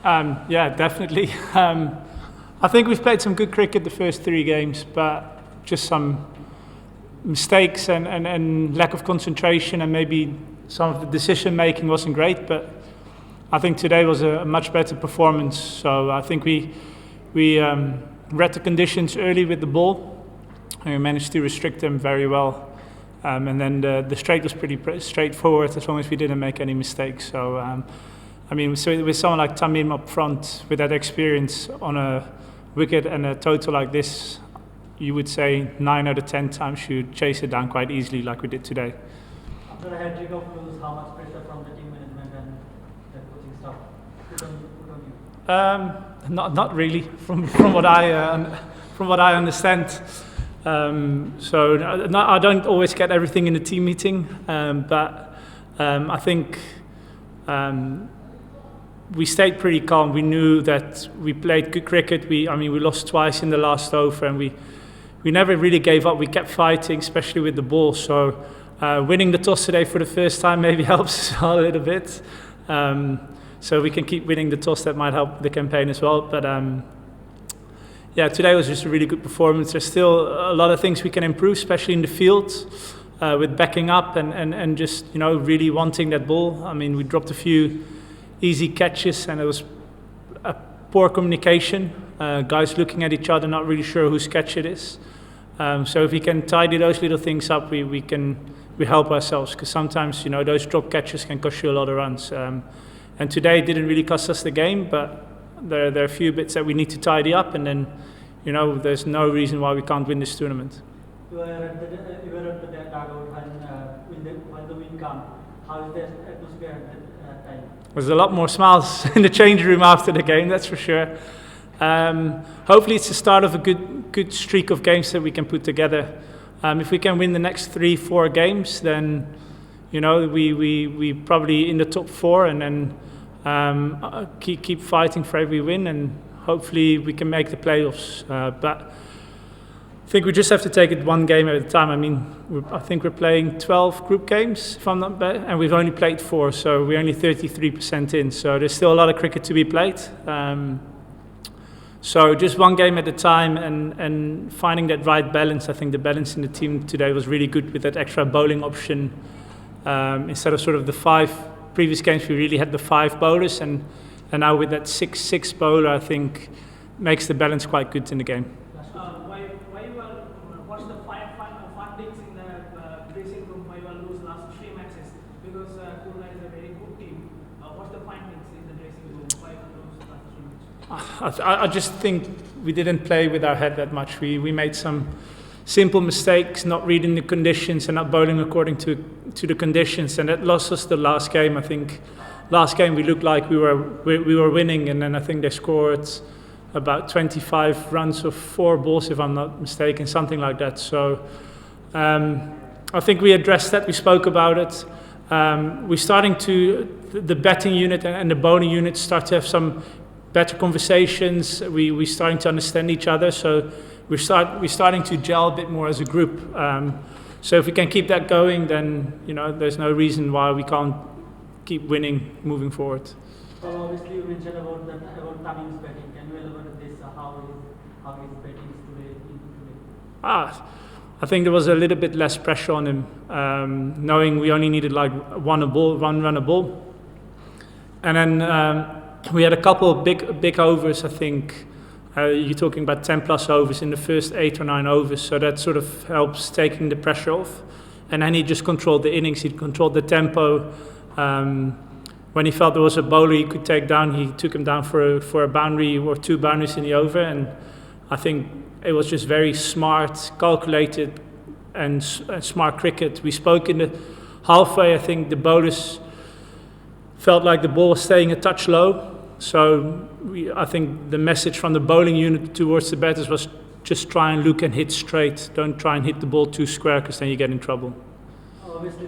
Yeah, definitely. I think we've played some good cricket the first 3 games, but just some mistakes and lack of concentration, and maybe some of the decision making wasn't great. But I think today was a much better performance. So I think we read the conditions early with the ball, and we managed to restrict them very well. And then the straight was pretty straightforward as long as we didn't make any mistakes. So I mean, with someone like Tamim up front with that experience on a wicket and a total like this, you would say 9 out of 10 times you chase it down quite easily, like we did today. After a hat-trick of goals, how much pressure from the team management and the coaching staff put on you? Not really, from what I understand. So I don't always get everything in the team meeting, but I think we stayed pretty calm. We knew that we played good cricket. We lost twice in the last over, and we never really gave up. We kept fighting, especially with the ball. So winning the toss today for the first time maybe helps a little bit. So we can keep winning the toss. That might help the campaign as well. But yeah, today was just a really good performance. There's still a lot of things we can improve, especially in the field, with backing up and just really wanting that ball. I mean, we dropped a few easy catches, and it was a poor communication. Guys looking at each other, not really sure whose catch it is. So if we can tidy those little things up, we help ourselves, because sometimes those drop catches can cost you a lot of runs. And today it didn't really cost us the game, but there are a few bits that we need to tidy up, and then there's no reason why we can't win this tournament. You were at the dugout when the wind comes. How is the atmosphere at that time? There's a lot more smiles in the change room after the game, that's for sure. Hopefully it's the start of a good streak of games that we can put together. If we can win the next 3-4 games, then we probably in the top 4, and then keep fighting for every win, and hopefully we can make the playoffs. But I think we just have to take it one game at a time. I mean, I think we're playing 12 group games, if I'm not bad, and we've only played 4, so we're only 33% in. So there's still a lot of cricket to be played. So just one game at a time, and finding that right balance. I think the balance in the team today was really good with that extra bowling option. Instead of sort of the 5 previous games, we really had the 5 bowlers, and now with that 6 bowler, I think makes the balance quite good in the game. What's the findings in the dressing room why you lose last 3 matches? Because Khulna is a very good team. What's the findings in the dressing room why you lose last 3 matches? I just think we didn't play with our head that much. We made some simple mistakes, not reading the conditions and not bowling according to the conditions, and that lost us the last game. I think last game we looked like we were winning, and then I think they scored about 25 runs of 4 balls, if I'm not mistaken, something like that. So I think we addressed that. We spoke about it. We're starting the batting unit and the bowling unit start to have some better conversations. We're starting to understand each other. So we're starting to gel a bit more as a group. So if we can keep that going, then there's no reason why we can't keep winning moving forward. Well, obviously you mentioned about Tamim's batting. Can you elaborate this? How his batting today? I think there was a little bit less pressure on him, knowing we only needed like one run a ball, and then we had a couple of big overs. I think you're talking about 10 plus overs in the first 8 or 9 overs, so that sort of helps taking the pressure off. And then he just controlled the innings. He controlled the tempo. When he felt there was a bowler he could take down, he took him down for a boundary or 2 boundaries in the over. And I think it was just very smart, calculated, and smart cricket. We spoke in the halfway. I think the bowlers felt like the ball was staying a touch low. So I think the message from the bowling unit towards the batters was just try and look and hit straight. Don't try and hit the ball too square, because then you get in trouble. Obviously.